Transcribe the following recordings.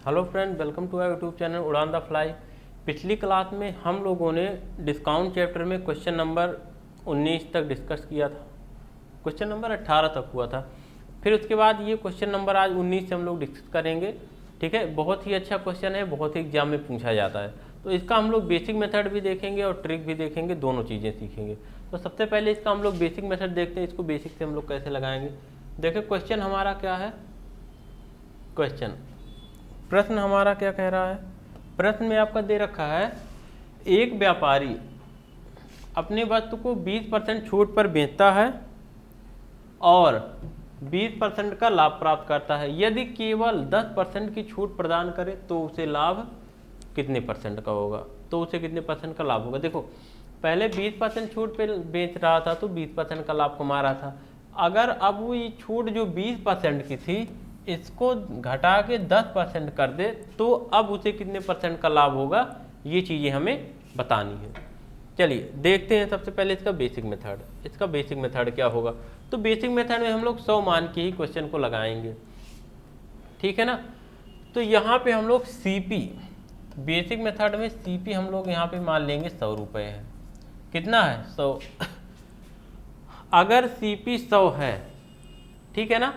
Hello friend, welcome to our YouTube channel Udaan the fly. पिछली class में हम लोगों ने डिस्काउंट चैप्टर में क्वेश्चन नंबर 19 तक डिस्कस किया था। क्वेश्चन नंबर 18 तक हुआ था। फिर उसके बाद ये क्वेश्चन नंबर आज 19 से हम लोग डिस्कस करेंगे। ठीक है, बहुत ही अच्छा क्वेश्चन है, बहुत ही एग्जाम में पूछा जाता है। तो इसका हम लोग बेसिक मेथड भी देखेंगे और ट्रिक भी देखेंगे, दोनों चीज़ें सीखेंगे। तो सबसे पहले इसका हम लोग बेसिक मेथड देखते हैं। इसको बेसिक से हम लोग कैसे लगाएंगे। देखिए क्वेश्चन हमारा क्या है। प्रश्न हमारा क्या कह रहा है। प्रश्न में आपका दे रखा है, एक व्यापारी अपने वस्तु को 20% छूट पर बेचता है और 20% का लाभ प्राप्त करता है। यदि केवल 10% की छूट प्रदान करे तो उसे लाभ कितने परसेंट का होगा, तो उसे कितने परसेंट का लाभ होगा। देखो पहले 20% छूट पे बेच रहा था तो 20% का लाभ कमा रहा था। अगर अब वो ये छूट जो 20% की थी इसको घटा के 10% कर दे तो अब उसे कितने परसेंट का लाभ होगा, ये चीज़ें हमें बतानी है। चलिए देखते हैं सबसे पहले इसका बेसिक मेथड। इसका बेसिक मेथड क्या होगा, तो बेसिक मेथड में हम लोग 100 मान के ही क्वेश्चन को लगाएंगे। ठीक है ना। तो यहाँ पे हम लोग सीपी, बेसिक मेथड में सीपी हम लोग यहाँ पे मान लेंगे 100 रुपये है। कितना है, 100। अगर सीपी 100 है, ठीक है ना,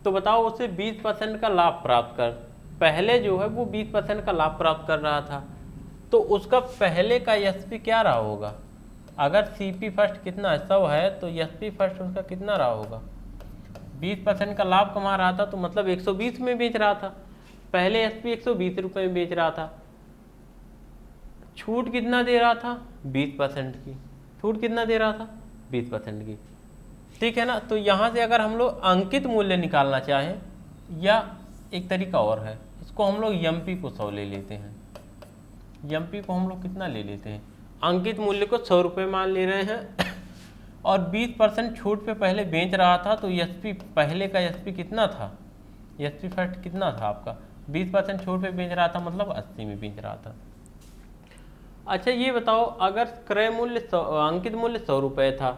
तो बताओ उसे 20% का लाभ प्राप्त कर। पहले जो है वो 20% का लाभ प्राप्त कर रहा था, तो उसका पहले का एसपी क्या रहा होगा। अगर सीपी फर्स्ट कितना है, 100 है, तो एसपी फर्स्ट उसका कितना रहा होगा, 20% का लाभ कमा रहा था, तो मतलब 120 में बेच रहा था। पहले एसपी 120 रुपये में बेच रहा था। छूट कितना दे रहा था, 20% की। छूट कितना दे रहा था, 20% की। ठीक है ना। तो यहाँ से अगर हम लोग अंकित मूल्य निकालना चाहें, या एक तरीका और है, इसको हम लोग एमपी को 100 ले लेते हैं। एमपी को हम लोग कितना ले लेते हैं, अंकित मूल्य को 100 रुपये मान ले रहे हैं और 20% छूट पे पहले बेच रहा था, तो एसपी पहले का एसपी कितना था, एसपी फर्स्ट कितना था आपका, 20% छूट पे बेच रहा था, मतलब 80 में बेच रहा था। अच्छा ये बताओ, अगर क्रय मूल्य अंकित मूल्य 100 रुपये था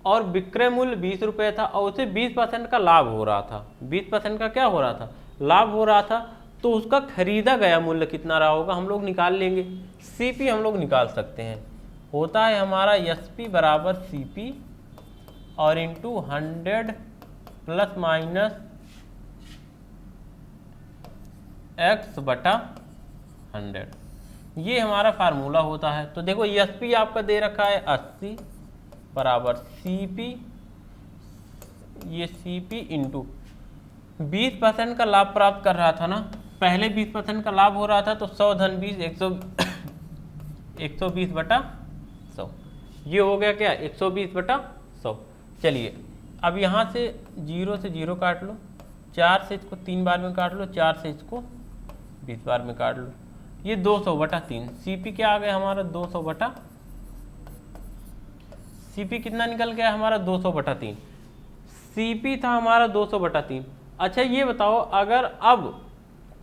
और विक्रय मूल्य 20 रुपये था और उसे 20% का लाभ हो रहा था, 20% का क्या हो रहा था, लाभ हो रहा था, तो उसका खरीदा गया मूल्य कितना रहा होगा, हम लोग निकाल लेंगे। सीपी हम लोग निकाल सकते हैं, होता है हमारा एसपी बराबर सीपी और इंटू 100 प्लस माइनस एक्स बटा 100, ये हमारा फार्मूला होता है। तो देखो एसपी आपका दे रखा है 80 बराबर सीपी, ये सीपी इंटू 20% का लाभ प्राप्त कर रहा था ना, पहले 20% का लाभ हो रहा था, तो 100 धन 20 120 बटा 100, ये हो गया क्या, 120 बटा 100। चलिए अब यहाँ से 0 से 0 काट लो, 4 से इसको 3 बार में काट लो, 4 से इसको 20 बार में काट लो, ये 200 बटा 3। सीपी क्या आ गया हमारा, 200 बटा, सीपी कितना निकल गया हमारा, 200 बटा 3। सीपी था हमारा 200 बटा 3। अच्छा ये बताओ, अगर अब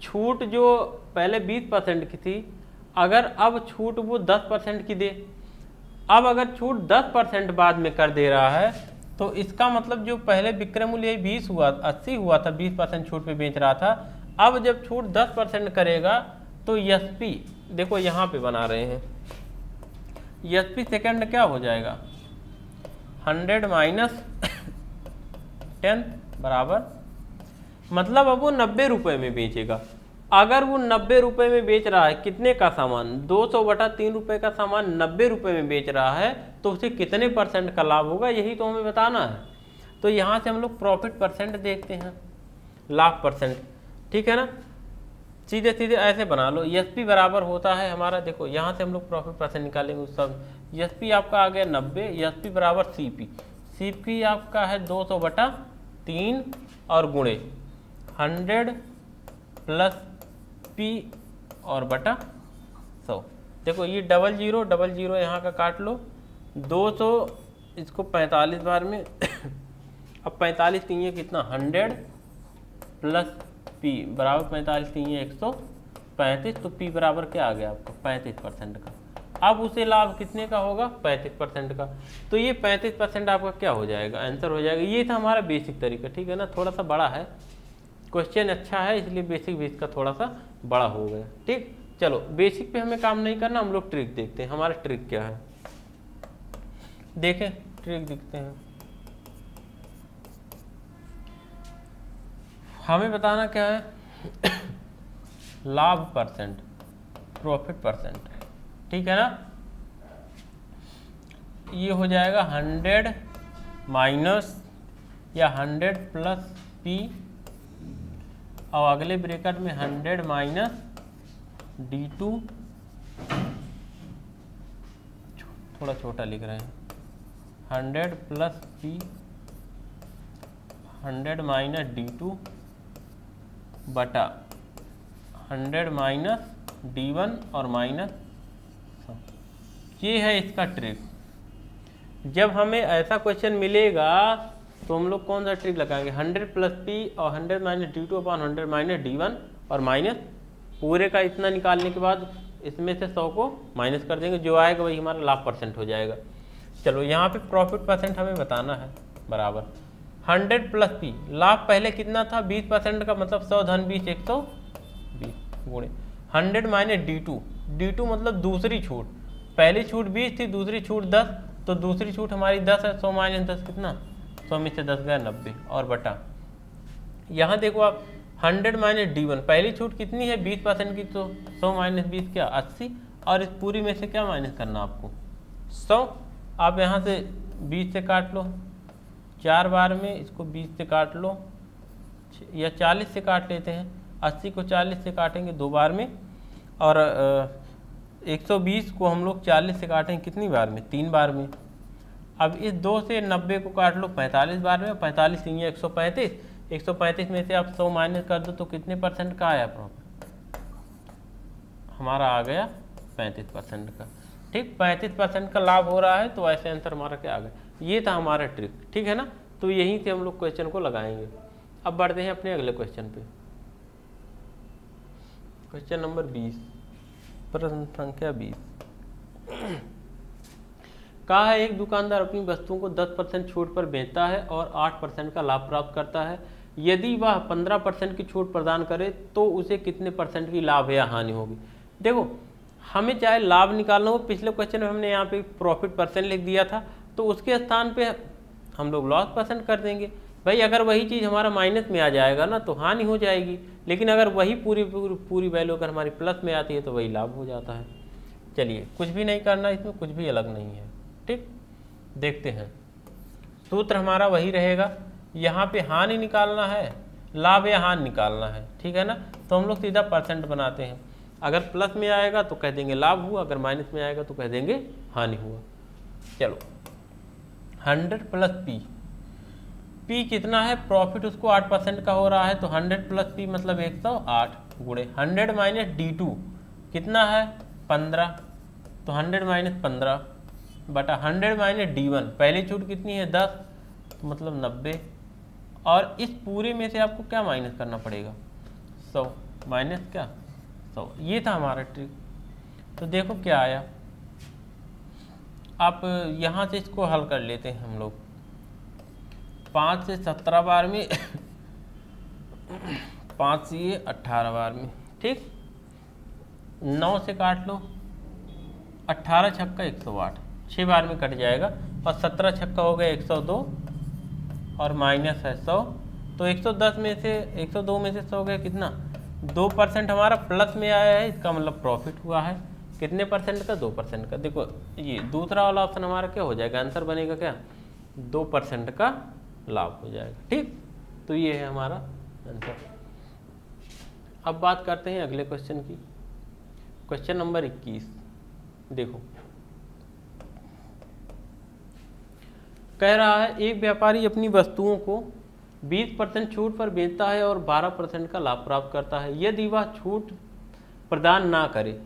छूट जो पहले 20% की थी, अगर अब छूट वो 10% की दे, अब अगर छूट 10% बाद में कर दे रहा है, तो इसका मतलब जो पहले विक्रय मूल्य 20 हुआ, 80 हुआ था, 20% छूट पे बेच रहा था, अब जब छूट 10% करेगा तो एसपी देखो यहाँ पे बना रहे हैं, एसपी सेकंड क्या हो जाएगा, 100 माइनस 10 बराबर, मतलब अब वो 90 रुपये में बेचेगा। अगर वो 90 रुपये में बेच रहा है कितने का सामान, 200 बटा 3 रुपये का सामान 90 रुपये में बेच रहा है, तो उसे कितने परसेंट का लाभ होगा, यही तो हमें बताना है। तो यहाँ से हम लोग प्रॉफिट परसेंट देखते हैं, लाभ परसेंट। ठीक है ना, सीधे सीधे ऐसे बना लो। एसपी बराबर होता है हमारा, देखो यहाँ से हम लोग प्रॉफिट परसेंट निकालेंगे सब। एसपी आपका आ गया 90, एसपी बराबर सीपी, सीपी आपका है 200 बटा 3 और गुणे 100 प्लस पी और बटा 100। देखो ये 00 यहाँ का काट लो, 200 इसको 45 बार में अब 45 तीन कितना, 100 प्लस पी बराबर 45 तीन 135, तो पी बराबर क्या आ गया आपका, 35% का। अब उसे लाभ कितने का होगा, 35% का। तो ये 35% आपका क्या हो जाएगा, आंसर हो जाएगा। ये था हमारा बेसिक तरीका। ठीक है ना, थोड़ा सा बड़ा है क्वेश्चन, अच्छा है, इसलिए बेसिक भी इसका थोड़ा सा बड़ा हो गया। ठीक, चलो बेसिक पे हमें काम नहीं करना, हम लोग ट्रिक देखते हैं। हमारा ट्रिक क्या है, देखें ट्रिक देखते हैं। हमें बताना क्या है लाभ परसेंट, प्रॉफिट परसेंट, ठीक है ना। ये हो जाएगा 100 माइनस या 100 प्लस पी, और अगले ब्रैकेट में 100 माइनस D2, थोड़ा छोटा लिख रहे हैं, 100 प्लस पी 100 माइनस D2 बटा 100 माइनस D1 और माइनस, ये है इसका ट्रिक। जब हमें ऐसा क्वेश्चन मिलेगा तो हम लोग कौन सा ट्रिक लगाएंगे, 100 प्लस पी और 100 minus D2 upon 100 minus D1 और माइनस पूरे का इतना निकालने के बाद इसमें से 100 को माइनस कर देंगे, जो आएगा वही हमारा लाभ परसेंट हो जाएगा। चलो यहाँ पे प्रॉफिट परसेंट हमें बताना है, बराबर 100 प्लस पी, लाभ पहले कितना था 20% का, मतलब 100 धन 20 120 गुणे 100 माइनस D2, D2 मतलब दूसरी छूट, पहली छूट 20 थी, दूसरी छूट 10, तो दूसरी छूट हमारी 10 है, 100 माइनस 10 कितना, 100 में से 10 गया 90, और बटा यहाँ देखो आप 100 माइनस D1, पहली छूट कितनी है 20% की, तो 100 माइनस 20 क्या 80, और इस पूरी में से क्या माइनस करना आपको 100। आप यहाँ से 20 से काट लो 4 बार में, इसको 20 से काट लो या 40 से काट लेते हैं, 80 को 40 से काटेंगे 2 बार में, और 120 को हम लोग 40 से काटेंगे कितनी बार में, 3 बार में। अब इस 2 से 90 को काट लो 45 बार में, 45 या 135, 135 में से आप 100 माइनस कर दो तो कितने परसेंट का आया प्रॉफिट, हमारा आ गया 35% का। ठीक, 35% का लाभ हो रहा है, तो ऐसे आंसर हमारा क्या आ गया, ये था हमारा ट्रिक, ठीक है ना। तो यहीं से हम लोग क्वेश्चन को लगाएंगे। अब बढ़ते हैं अपने अगले क्वेश्चन पे, क्वेश्चन नंबर 20, प्रश्न संख्या 20। कहा है एक दुकानदार अपनी वस्तुओं को 10% छूट पर बेचता है और 8% का लाभ प्राप्त करता है। यदि वह 15% की छूट प्रदान करे तो उसे कितने परसेंट की लाभ या हानि होगी। देखो हमें चाहे लाभ निकालना हो, पिछले क्वेश्चन में हमने यहाँ पे प्रॉफिट परसेंट लिख दिया था, तो उसके स्थान पे हम लोग लॉस परसेंट कर देंगे। भाई अगर वही चीज़ हमारा माइनस में आ जाएगा ना तो हानि हो जाएगी, लेकिन अगर वही पूरी वैल्यू अगर हमारी प्लस में आती है तो वही लाभ हो जाता है। चलिए कुछ भी नहीं करना, इसमें कुछ भी अलग नहीं है। ठीक, देखते हैं, सूत्र हमारा वही रहेगा, यहाँ पे हानि निकालना है, लाभ या हानि निकालना है, ठीक है ना। तो हम लोग सीधा परसेंट बनाते हैं, अगर प्लस में आएगा तो कह देंगे लाभ हुआ, अगर माइनस में आएगा तो कह देंगे हानि हुआ। चलो 100 प्लस पी, पी कितना है, प्रॉफिट उसको 8% का हो रहा है, तो 100 प्लस पी मतलब 108 गुणे 100 माइनस D2 कितना है 15, तो 100 माइनस 15 बटा 100 माइनस D1, पहली छूट कितनी है 10, तो मतलब 90, और इस पूरे में से आपको क्या माइनस करना पड़ेगा 100 माइनस क्या 100। ये था हमारा ट्रिक। तो देखो क्या आया, आप यहाँ से इसको हल कर लेते हैं हम लोग, 5 से 17 बार में 5 से ये 18 बार में, ठीक, 9 से काट लो, 18 छक्का 108, 6 बार में कट जाएगा, और 17 छक्का हो गया 102, और माइनस है 100, तो 110 में से 102 में से 100 गया कितना 2% हमारा प्लस में आया है, इसका मतलब प्रॉफिट हुआ है कितने परसेंट का 2% का। देखो ये दूसरा वाला ऑप्शन हमारा क्या हो जाएगा, आंसर बनेगा क्या 2% का लाभ हो जाएगा। ठीक, तो ये है हमारा आंसर। अब बात करते हैं अगले क्वेश्चन की, क्वेश्चन नंबर 21। देखो कह रहा है एक व्यापारी अपनी वस्तुओं को 20% छूट पर बेचता है और 12% का लाभ प्राप्त करता है। यदि वह छूट प्रदान ना करे,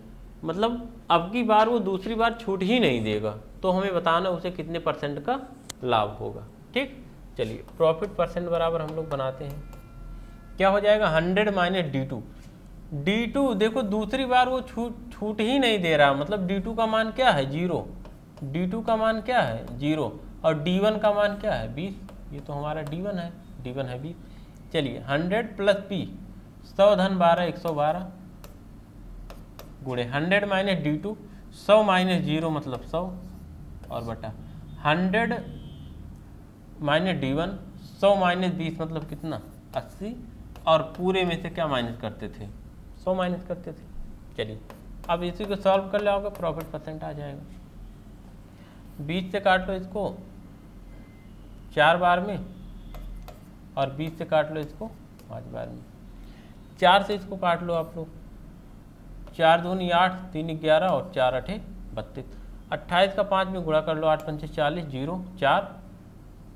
मतलब अब की बार वो दूसरी बार छूट ही नहीं देगा, तो हमें बताना उसे कितने परसेंट का लाभ होगा। ठीक, चलिए प्रॉफिट परसेंट बराबर हम लोग बनाते हैं, क्या हो जाएगा 100 माइनस D2, D2 देखो दूसरी बार वो छूट ही नहीं दे रहा, मतलब D2 का मान क्या है 0, D2 का मान क्या है 0, और D1 का मान क्या है 20, ये तो हमारा D1 है 20। चलिए 100 प्लस P 100 धन 12 112 गुणे 100 माइनस D2, 100 माइनस 0 मतलब 100 और बटा 100 माइनस D1, 100 माइनस 20 मतलब कितना 80 और पूरे में से क्या माइनस करते थे 100 माइनस करते थे। चलिए अब इसी को सॉल्व कर लोगे प्रॉफिट परसेंट आ जाएगा। 20 से काट लो इसको 4 बार में और 20 से काट लो इसको 5 बार में। 4 से इसको काट लो आप लोग, 4 दूनी 8, 3 11 और 4 8 32। 28 का 5 में गुणा कर लो, 8 पंचे 40, 0 4,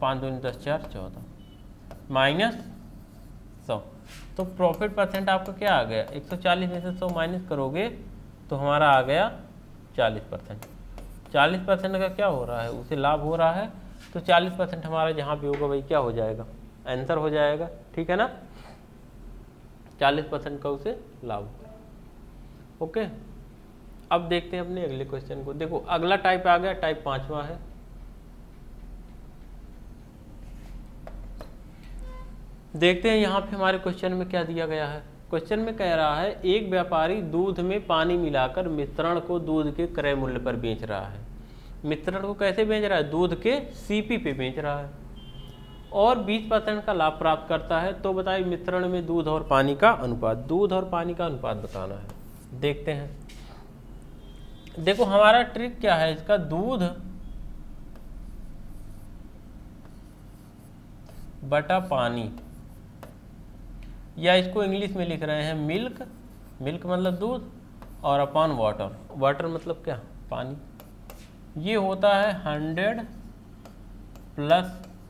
5 दूनी 10 4 14 माइनस 100। तो प्रॉफिट परसेंट आपका क्या आ गया 140 में से 100 माइनस करोगे तो हमारा आ गया 40%। 40% का क्या हो रहा है उसे लाभ हो रहा है, तो 40% हमारा जहाँ भी होगा वही क्या हो जाएगा आंसर हो जाएगा, ठीक है ना। 40% का उसे लाभ होगा। ओके, अब देखते हैं अपने अगले क्वेश्चन को। देखो अगला टाइप आ गया, टाइप 5वां है। देखते हैं यहाँ पे हमारे क्वेश्चन में क्या दिया गया है। क्वेश्चन में कह रहा है एक व्यापारी दूध में पानी मिलाकर मिश्रण को दूध के क्रय मूल्य पर बेच रहा है। मिश्रण को कैसे बेच रहा है, दूध के सीपी पे बेच रहा है और 20% का लाभ प्राप्त करता है। तो बताइए मिश्रण में दूध और पानी का अनुपात, दूध और पानी का अनुपात बताना है। देखते हैं, देखो हमारा ट्रिक क्या है इसका, दूध बटा पानी, या इसको इंग्लिश में लिख रहे हैं मिल्क, मिल्क मतलब दूध और अपॉन वाटर, वाटर मतलब क्या पानी। ये होता है 100 प्लस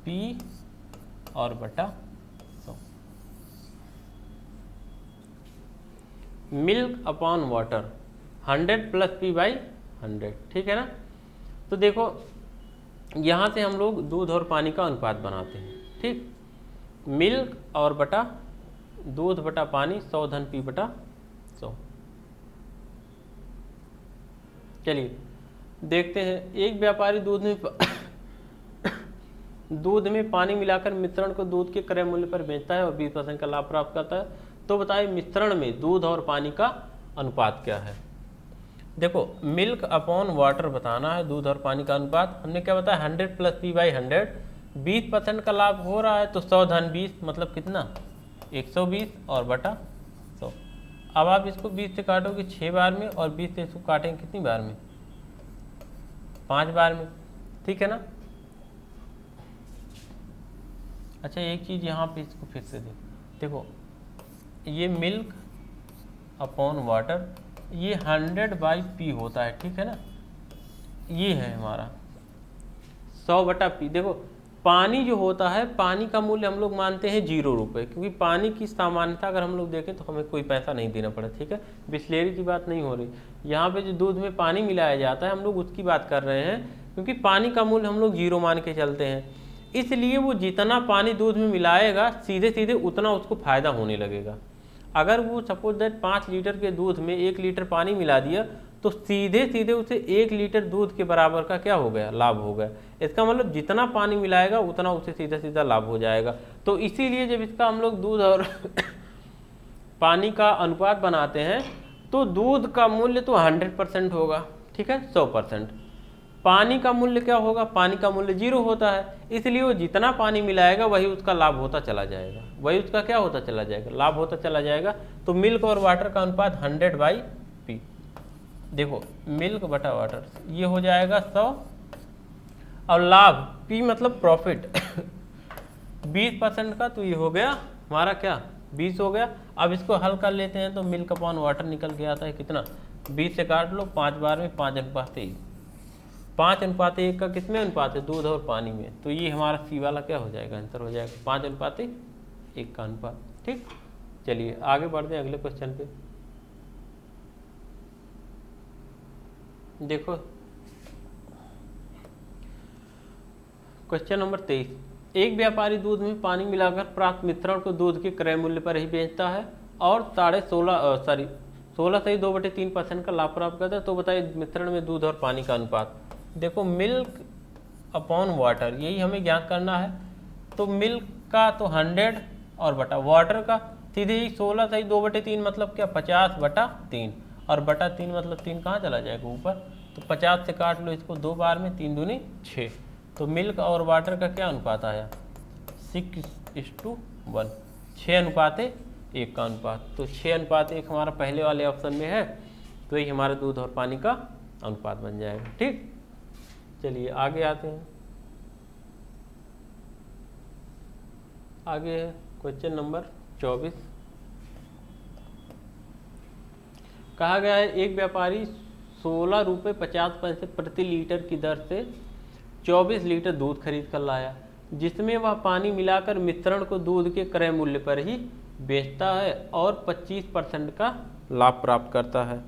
P और बटा 100, milk upon water 100 plus P by 100, ठीक है ना। तो देखो यहाँ से हम लोग दूध और पानी का अनुपात बनाते हैं, ठीक। मिल्क और बटा दूध बटा पानी 100 धन P बटा 100। चलिए देखते हैं, एक व्यापारी दूध में पानी मिलाकर मिश्रण को दूध के क्रय मूल्य पर बेचता है और 20% का लाभ प्राप्त करता है। तो बताइए मिश्रण में दूध और पानी का अनुपात क्या है। देखो मिल्क अपॉन वाटर बताना है, दूध और पानी का अनुपात हमने क्या बताया 100 प्लस P बाई 100, 20% का लाभ हो रहा है तो 100 धन 20 मतलब कितना 120 और बटा 100। अब आप इसको 20 से काटोगे 6 बार में और 20 से इसको काटेंगे कितनी बार में 5 बार में, ठीक है ना। अच्छा एक चीज़ यहाँ पे इसको फिर से देखो ये मिल्क अपॉन वाटर ये 100 बाई P होता है, ठीक है ना। ये है हमारा 100 बटा P। देखो पानी जो होता है, पानी का मूल्य हम लोग मानते हैं 0 रुपये, क्योंकि पानी की सामान्यता अगर हम लोग देखें तो हमें कोई पैसा नहीं देना पड़ा, ठीक है। बिस्लेरी की बात नहीं हो रही यहाँ पे, जो दूध में पानी मिलाया जाता है हम लोग उसकी बात कर रहे हैं, क्योंकि पानी का मूल्य हम लोग 0 मान के चलते हैं। इसलिए वो जितना पानी दूध में मिलाएगा सीधे सीधे उतना उसको फायदा होने लगेगा। अगर वो सपोज दैट 5 लीटर के दूध में 1 लीटर पानी मिला दिया तो सीधे सीधे उसे 1 लीटर दूध के बराबर का क्या हो गया लाभ हो गया। इसका मतलब जितना पानी मिलाएगा उतना उसे सीधा सीधा लाभ हो जाएगा। तो इसीलिए जब इसका हम लोग दूध और पानी का अनुपात बनाते हैं तो दूध का मूल्य तो 100% होगा, ठीक है 100%। पानी का मूल्य क्या होगा, पानी का मूल्य 0 होता है, इसलिए वो जितना पानी मिलाएगा वही उसका लाभ होता चला जाएगा, वही उसका क्या होता चला जाएगा लाभ होता चला जाएगा। तो मिल्क और वाटर का अनुपात 100 बाई P। देखो मिल्क बटा वाटर ये हो जाएगा 100 और लाभ P मतलब प्रॉफिट 20% का, तो ये हो गया हमारा क्या 20 हो गया। अब इसको हल कर लेते हैं तो मिल्क अपॉन वाटर निकल के आता है कितना 20 से काट लो 5 बार में 5:1, 5:1 का किसमें अनुपात है दूध और पानी में। तो ये हमारा सी वाला क्या हो जाएगा आंसर हो जाएगा 5:1 का अनुपात, ठीक। चलिए आगे बढ़ते हैं अगले क्वेश्चन पे। देखो क्वेश्चन नंबर 23, एक व्यापारी दूध में पानी मिलाकर प्राप्त मिश्रण को दूध के क्रय मूल्य पर ही बेचता है और 16 से 2/3% का लाभ प्राप्त करता है। तो बताइए मिश्रण में दूध और पानी का अनुपात। देखो मिल्क अपॉन वाटर यही हमें ज्ञात करना है। तो मिल्क का तो 100 और बटा वाटर का सीधे ही 16 से 2/3 मतलब क्या 50/3 और बटा 3 मतलब 3 कहाँ चला जाएगा ऊपर, तो 50 से काट लो इसको 2 बार में, 3 दूनी 6। तो मिल्क और वाटर का क्या अनुपात आया, 6:1, 6:1 का अनुपात। तो 6:1 हमारा पहले वाले ऑप्शन में है, तो ये हमारा दूध और पानी का अनुपात बन जाएगा। ठीक, चलिए आगे आते हैं। आगे है क्वेश्चन नंबर 24। कहा गया है एक व्यापारी 16 रुपये 50 पैसे प्रति लीटर की दर से 24 लीटर दूध खरीद कर लाया, जिसमें वह पानी मिलाकर मिश्रण को दूध के क्रय मूल्य पर ही बेचता है और 25% का लाभ प्राप्त करता है।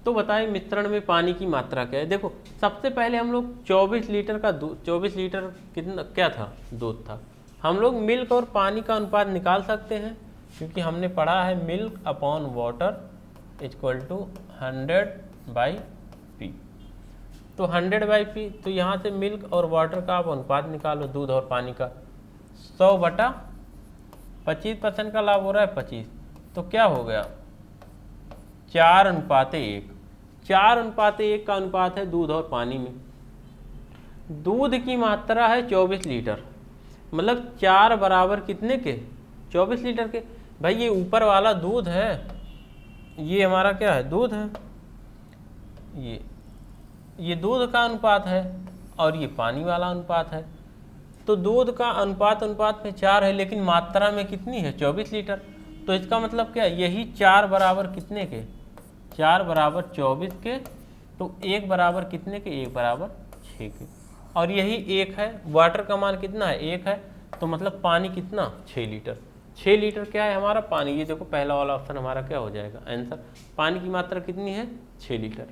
तो बताइए मिश्रण में पानी की मात्रा क्या है। देखो सबसे पहले हम लोग 24 लीटर का दूध, 24 लीटर कितना क्या था, दूध था। हम लोग मिल्क और पानी का अनुपात निकाल सकते हैं, क्योंकि हमने पढ़ा है milk upon water equal to 100/P। तो 100/P, तो यहाँ से मिल्क और वाटर का आप अनुपात निकालो, दूध और पानी का। 100/25% का लाभ हो रहा है 25, तो क्या हो गया 4:1। 4:1 का अनुपात है दूध और पानी में। दूध की मात्रा है 24 लीटर, मतलब 4 बराबर कितने के, 24 लीटर के। भाई ये ऊपर वाला दूध है, ये हमारा क्या है, दूध है, ये दूध का अनुपात है और ये पानी वाला अनुपात है। तो दूध का अनुपात में 4 है, लेकिन मात्रा में कितनी है, 24 लीटर। तो इसका मतलब क्या, यही 4 बराबर कितने के, 4 बराबर 24 के, तो 1 बराबर कितने के, 1 बराबर 6 के। और यही 1 है, वाटर का मान कितना है, 1 है, तो मतलब पानी कितना, 6 लीटर। 6 लीटर क्या है हमारा पानी, ये देखो पहला वाला ऑप्शन हमारा क्या हो जाएगा आंसर। पानी की मात्रा कितनी है, 6 लीटर।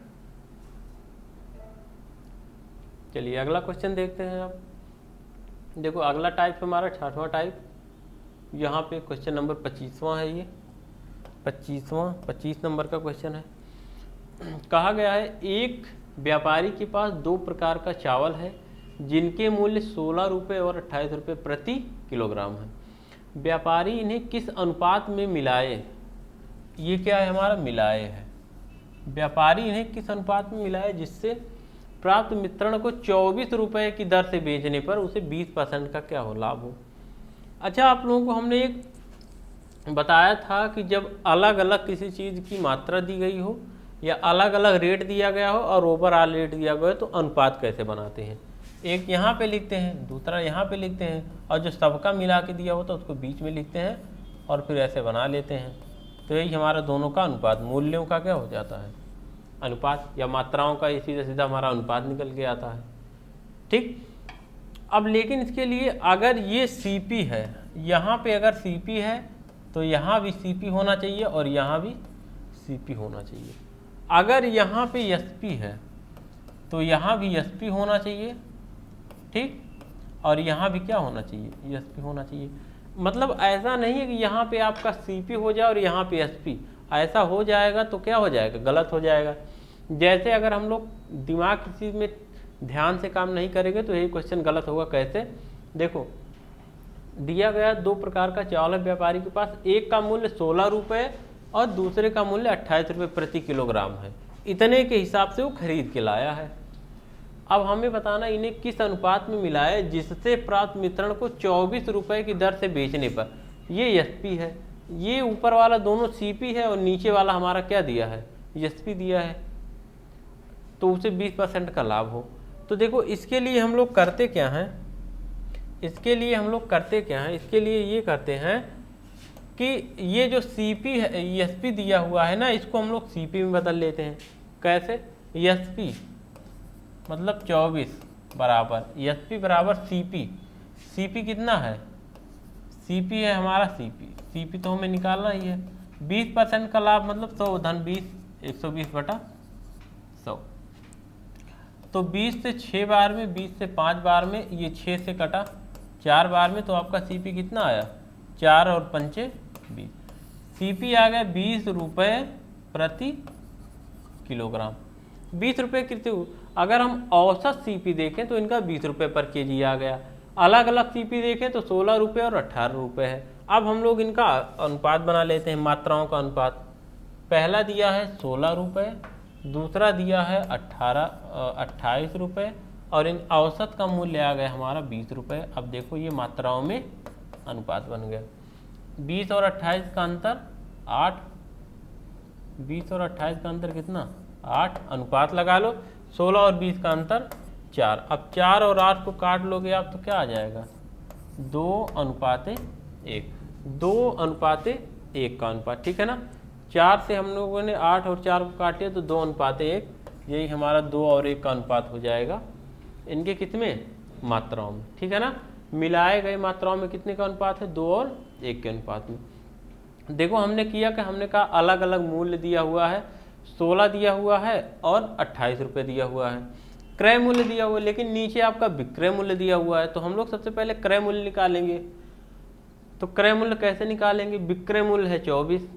चलिए अगला क्वेश्चन देखते हैं। आप देखो अगला टाइप हमारा 6वां टाइप, यहाँ पे क्वेश्चन नंबर 25वां है, ये 25 नंबर का क्वेश्चन है। कहा गया है एक व्यापारी के पास 2 प्रकार का चावल है, जिनके मूल्य 16 रुपये और 28 रुपये प्रति किलोग्राम है। व्यापारी इन्हें किस अनुपात में मिलाए, ये क्या है हमारा, मिलाए है। व्यापारी इन्हें किस अनुपात में मिलाए जिससे प्राप्त मिश्रण को 24 रुपये की दर से बेचने पर उसे 20% का क्या हो, लाभ हो। अच्छा, आप लोगों को हमने एक बताया था कि जब अलग अलग किसी चीज़ की मात्रा दी गई हो या अलग अलग रेट दिया गया हो और ओवरऑल रेट दिया गया हो, तो अनुपात कैसे बनाते हैं। एक यहाँ पे लिखते हैं, दूसरा यहाँ पे लिखते हैं, और जो सबका मिला के दिया होता है उसको बीच में लिखते हैं और फिर ऐसे बना लेते हैं। तो यही हमारा दोनों का अनुपात, मूल्यों का क्या हो जाता है, अनुपात, या मात्राओं का ये सीधा सीधा हमारा अनुपात निकल के आता है। ठीक, अब लेकिन इसके लिए अगर ये CP है, यहाँ पे अगर CP है तो यहाँ भी CP होना चाहिए और यहाँ भी CP होना चाहिए। अगर यहाँ पे SP है तो यहाँ भी SP होना चाहिए, ठीक, और यहाँ भी क्या होना चाहिए, SP होना चाहिए। मतलब ऐसा नहीं है कि यहाँ पे आपका CP हो जाए और यहाँ पे SP, ऐसा हो जाएगा तो क्या हो जाएगा, गलत हो जाएगा। जैसे अगर हम लोग दिमाग की चीज़ में ध्यान से काम नहीं करेंगे तो यही क्वेश्चन गलत होगा। कैसे, देखो दिया गया 2 प्रकार का चावल है व्यापारी के पास, एक का मूल्य 16 रुपये और दूसरे का मूल्य 28 रुपये प्रति किलोग्राम है। इतने के हिसाब से वो खरीद के लाया है। अब हमें बताना इन्हें किस अनुपात में मिलाया जिससे प्राप्त मिश्रण को 24 रुपये की दर से बेचने पर, ये SP है, ये ऊपर वाला दोनों CP है और नीचे वाला हमारा क्या दिया है, SP दिया है, तो उसे 20% का लाभ हो। तो देखो इसके लिए हम लोग करते क्या हैं, इसके लिए ये करते हैं कि ये जो CP है, SP दिया हुआ है ना, इसको हम लोग CP में बदल लेते हैं। कैसे, SP मतलब 24 बराबर SP बराबर CP कितना है, CP है हमारा CP तो हमें निकालना ही है। 20% का लाभ मतलब 100 धन 20, 120/100। तो 20 से 6 बार में, 20 से 5 बार में, ये 6 से कटा 4 बार में, तो आपका CP कितना आया, 4 और 5 20। CP आ गया 20 रुपये प्रति किलोग्राम। 20 रुपये कितने, अगर हम औसत CP देखें तो इनका 20 रुपये पर kg आ गया। अलग अलग CP देखें तो 16 रुपये और 18 रुपये है, अब हम लोग इनका अनुपात बना लेते हैं, मात्राओं का अनुपात। पहला दिया है 16 रुपये, दूसरा दिया है 28 रुपये, और इन औसत का मूल्य आ गया हमारा 20 रुपये। अब देखो ये मात्राओं में अनुपात बन गया। 20 और 28 का अंतर 8, 20 और 28 का अंतर कितना 8, अनुपात लगा लो। 16 और 20 का अंतर 4। अब 4 और 8 को काट लोगे आप तो क्या आ जाएगा 2:1, 2:1 का अनुपात, ठीक है ना। 4 से हम लोगों ने 8 और 4 को काटे तो 2:1, यही हमारा 2 और 1 का अनुपात हो जाएगा इनके कितने मात्राओं में, ठीक है ना। मिलाए गए मात्राओं में कितने का अनुपात है 2 और 1 के अनुपात में। देखो हमने किया कि हमने कहा अलग अलग मूल्य दिया हुआ है, 16 दिया हुआ है और 28 रुपये दिया हुआ है, क्रय मूल्य दिया हुआ है, लेकिन नीचे आपका विक्रय मूल्य दिया हुआ है। तो हम लोग सबसे पहले क्रय मूल्य निकालेंगे। तो क्रय मूल्य कैसे निकालेंगे, विक्रय मूल्य है 24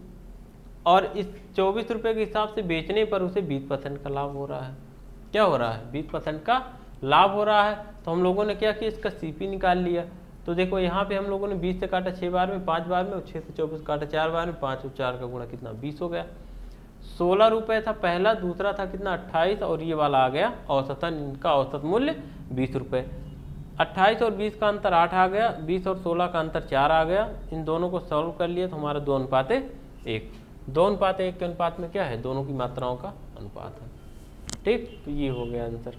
और इस 24 रुपये के हिसाब से बेचने पर उसे 20% का लाभ हो रहा है। क्या हो रहा है 20% का लाभ हो रहा है। तो हम लोगों ने क्या किया इसका सीपी निकाल लिया। तो देखो यहाँ पे हम लोगों ने 20 से काटा 6 बार में, 5 बार में, और 6 से 24 काटा 4 बार में, 5 और 4 का गुणा कितना 20 हो गया। 16 रुपये था पहला, दूसरा था कितना 28, और ये वाला आ गया औसतन, इनका औसत मूल्य 20 रुपये। 28 और 20 का अंतर 8 आ गया, 20 और 16 का अंतर 4 आ गया। इन दोनों को सॉल्व कर लिए तो हमारा 2:1, 2:1 के अनुपात में क्या है दोनों की मात्राओं का अनुपात है, ठीक। तो ये हो गया आंसर।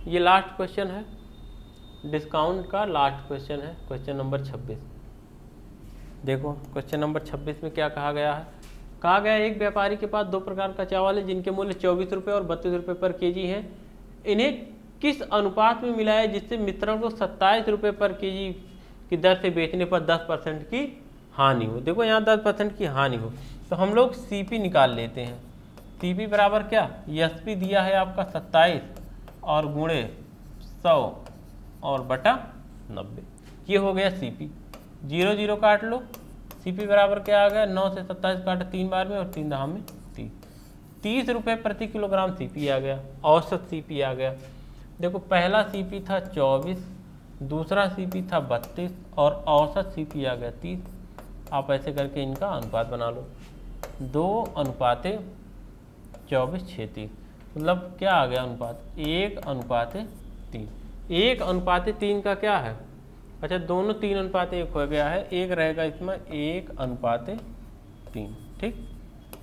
ये लास्ट क्वेश्चन है, डिस्काउंट का लास्ट क्वेश्चन है, क्वेश्चन नंबर 26। देखो क्वेश्चन नंबर 26 में क्या कहा गया है। कहा गया एक व्यापारी के पास 2 प्रकार का चावल है जिनके मूल्य 24 रुपये और 32 रुपये पर केजी है। इन्हें किस अनुपात में मिलाया जिससे मित्रों को 27 रुपये पर केजी की दर से बेचने पर 10% की हानि हो। देखो यहाँ 10% की हानि हो तो हम लोग सीपी निकाल लेते हैं। सीपी बराबर क्या, एसपी दिया है आपका 27 और गुणे 100 और बटा 90, ये हो गया सीपी। 0 0 काट लो, सीपी बराबर क्या आ गया 9 से 27 काटा 3 बार में और 3 दहा में 30, 30 रुपये प्रति किलोग्राम सीपी आ गया, औसत सीपी आ गया। देखो पहला सीपी था 24, दूसरा सीपी था 32 और औसत सीपी आ गया 30। आप ऐसे करके इनका अनुपात बना लो, 2:24:36, मतलब क्या आ गया अनुपात 1:3। 1:3 का क्या है, अच्छा दोनों 3:1 हो गया है, एक रहेगा इसमें 1:3, ठीक।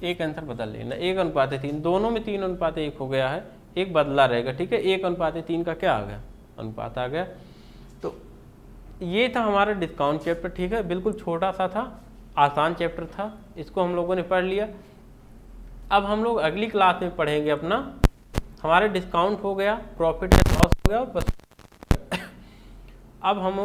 एक आंसर बदल लेना, 1:3, दोनों में 3:1 हो गया है, एक बदला रहेगा, ठीक है। 1:3 का क्या आ गया अनुपात आ गया। तो ये था हमारा डिस्काउंट चैप्टर, ठीक है। बिल्कुल छोटा सा था, आसान चैप्टर था, इसको हम लोगों ने पढ़ लिया। अब हम लोग अगली क्लास में पढ़ेंगे अपना, हमारे डिस्काउंट हो गया, प्रॉफिट एंड लॉस हो गया, बस। अब हम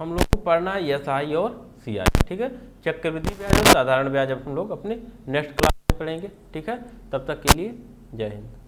लोग को पढ़ना है एसआई और सीआई, ठीक है। चक्रवृद्धि ब्याज और साधारण ब्याज अब हम लोग अपने नेक्स्ट क्लास में पढ़ेंगे, ठीक है। तब तक के लिए जय हिंद।